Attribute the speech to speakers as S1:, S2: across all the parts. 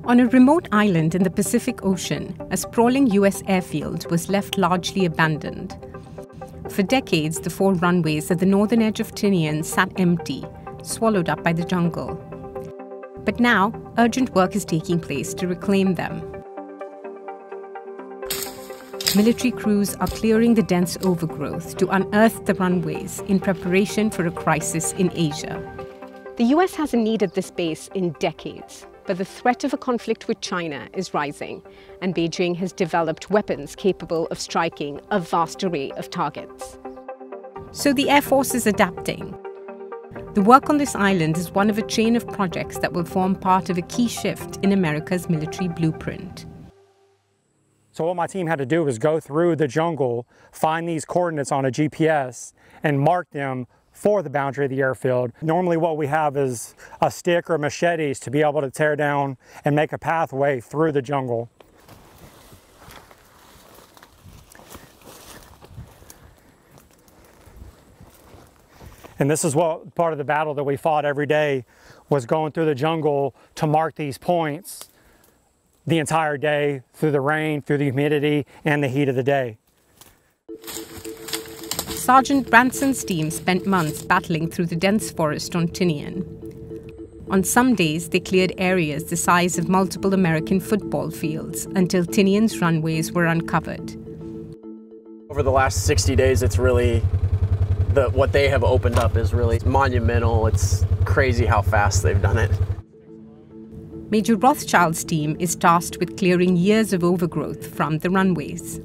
S1: On a remote island in the Pacific Ocean, a sprawling US airfield was left largely abandoned. For decades, the 4 runways at the northern edge of Tinian sat empty, swallowed up by the jungle. But now, urgent work is taking place to reclaim them. Military crews are clearing the dense overgrowth to unearth the runways in preparation for a crisis in Asia. The US hasn't needed this base in decades, but the threat of a conflict with China is rising, and Beijing has developed weapons capable of striking a vast array of targets. So the Air Force is adapting. The work on this island is one of a chain of projects that will form part of a key shift in America's military blueprint.
S2: So what my team had to do was go through the jungle, find these coordinates on a GPS, and mark them for the boundary of the airfield. Normally what we have is a stick or machetes to be able to tear down and make a pathway through the jungle. And this is what part of the battle that we fought every day was, going through the jungle to mark these points the entire day, through the rain, through the humidity, and the heat of the day.
S1: Sergeant Branson's team spent months battling through the dense forest on Tinian. On some days, they cleared areas the size of multiple American football fields until Tinian's runways were uncovered.
S3: Over the last 60 days, it's really, what they have opened up is really monumental. It's crazy how fast they've done it.
S1: Major Rothschild's team is tasked with clearing years of overgrowth from the runways.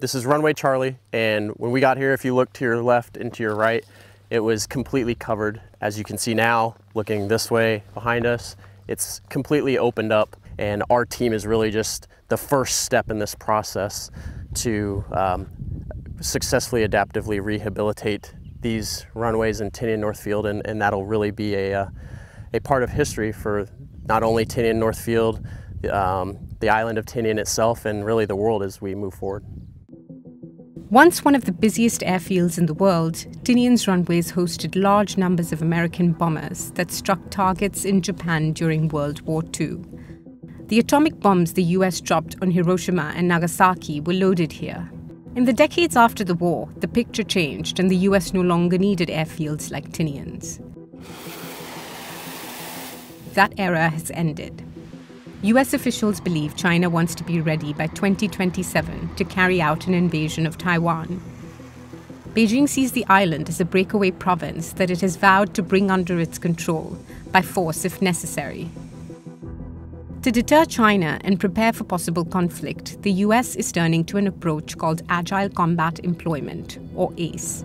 S3: This is runway Charlie, and when we got here, if you look to your left and to your right, it was completely covered. As you can see now, looking this way behind us, it's completely opened up, and our team is really just the first step in this process to successfully adaptively rehabilitate these runways in Tinian Northfield, and that'll really be a part of history for not only Tinian Northfield, the island of Tinian itself, and really the world as we move forward.
S1: Once one of the busiest airfields in the world, Tinian's runways hosted large numbers of American bombers that struck targets in Japan during World War II. The atomic bombs the US dropped on Hiroshima and Nagasaki were loaded here. In the decades after the war, the picture changed and the US no longer needed airfields like Tinian's. That era has ended. US officials believe China wants to be ready by 2027 to carry out an invasion of Taiwan. Beijing sees the island as a breakaway province that it has vowed to bring under its control, by force if necessary. To deter China and prepare for possible conflict, the US is turning to an approach called Agile Combat Employment, or ACE.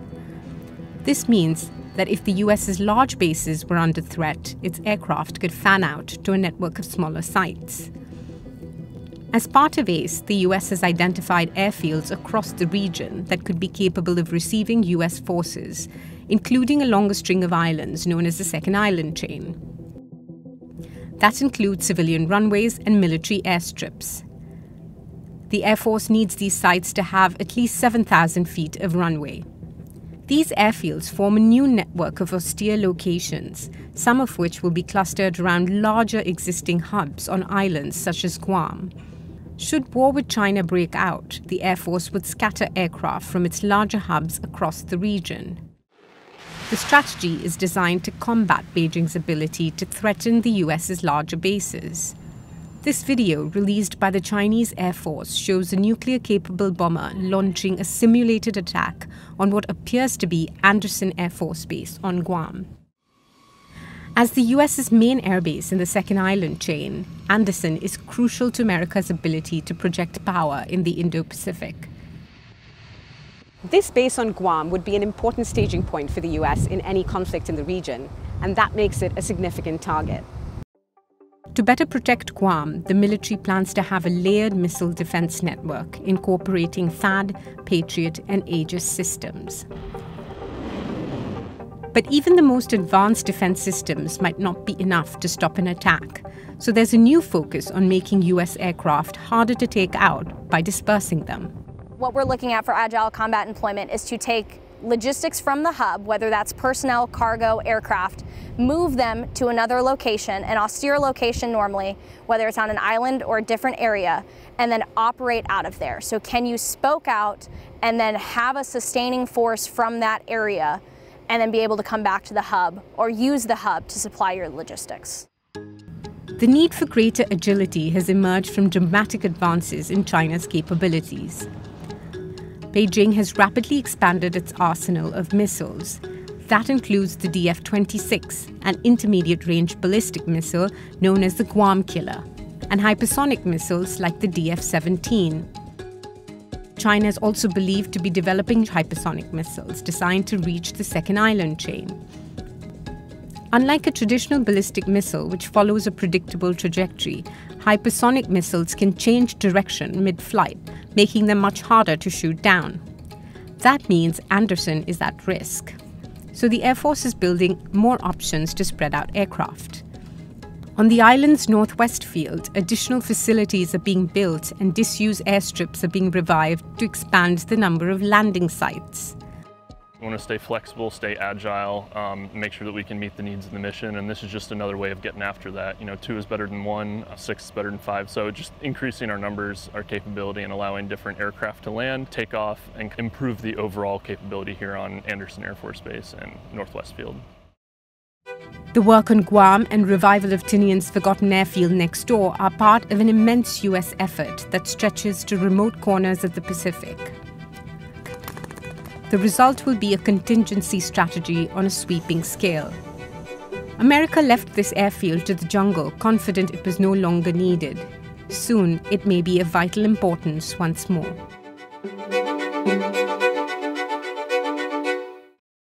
S1: This means that if the US's large bases were under threat, its aircraft could fan out to a network of smaller sites. As part of ACE, the US has identified airfields across the region that could be capable of receiving US forces, including a longer string of islands known as the Second Island Chain. That includes civilian runways and military airstrips. The Air Force needs these sites to have at least 7,000 feet of runway. These airfields form a new network of austere locations, some of which will be clustered around larger existing hubs on islands such as Guam. Should war with China break out, the Air Force would scatter aircraft from its larger hubs across the region. The strategy is designed to combat Beijing's ability to threaten the US's larger bases. This video, released by the Chinese Air Force, shows a nuclear-capable bomber launching a simulated attack on what appears to be Andersen Air Force Base on Guam. As the US's main airbase in the Second Island Chain, Andersen is crucial to America's ability to project power in the Indo-Pacific. This base on Guam would be an important staging point for the US in any conflict in the region, and that makes it a significant target. To better protect Guam, the military plans to have a layered missile defense network incorporating THAAD, Patriot, and Aegis systems. But even the most advanced defense systems might not be enough to stop an attack, so there's a new focus on making US aircraft harder to take out by dispersing them.
S4: What we're looking at for agile combat employment is to take logistics from the hub, whether that's personnel, cargo, aircraft, move them to another location, an austere location normally, whether it's on an island or a different area, and then operate out of there. So can you spoke out and then have a sustaining force from that area and then be able to come back to the hub or use the hub to supply your logistics?
S1: The need for greater agility has emerged from dramatic advances in China's capabilities. Beijing has rapidly expanded its arsenal of missiles. That includes the DF-26, an intermediate-range ballistic missile known as the Guam killer, and hypersonic missiles like the DF-17. China is also believed to be developing hypersonic missiles designed to reach the second island chain. Unlike a traditional ballistic missile, which follows a predictable trajectory, hypersonic missiles can change direction mid-flight, making them much harder to shoot down. That means Anderson is at risk. So the Air Force is building more options to spread out aircraft. On the island's northwest field, additional facilities are being built and disused airstrips are being revived to expand the number of landing sites.
S5: We want to stay flexible, stay agile, make sure that we can meet the needs of the mission, and this is just another way of getting after that. 2 is better than 1, 6 is better than 5, so just increasing our numbers, our capability, and allowing different aircraft to land, take off, and improve the overall capability here on Anderson Air Force Base and Northwest Field.
S1: The work on Guam and revival of Tinian's forgotten airfield next door are part of an immense U.S. effort that stretches to remote corners of the Pacific. The result will be a contingency strategy on a sweeping scale. America left this airfield to the jungle, confident it was no longer needed. Soon, it may be of vital importance once more.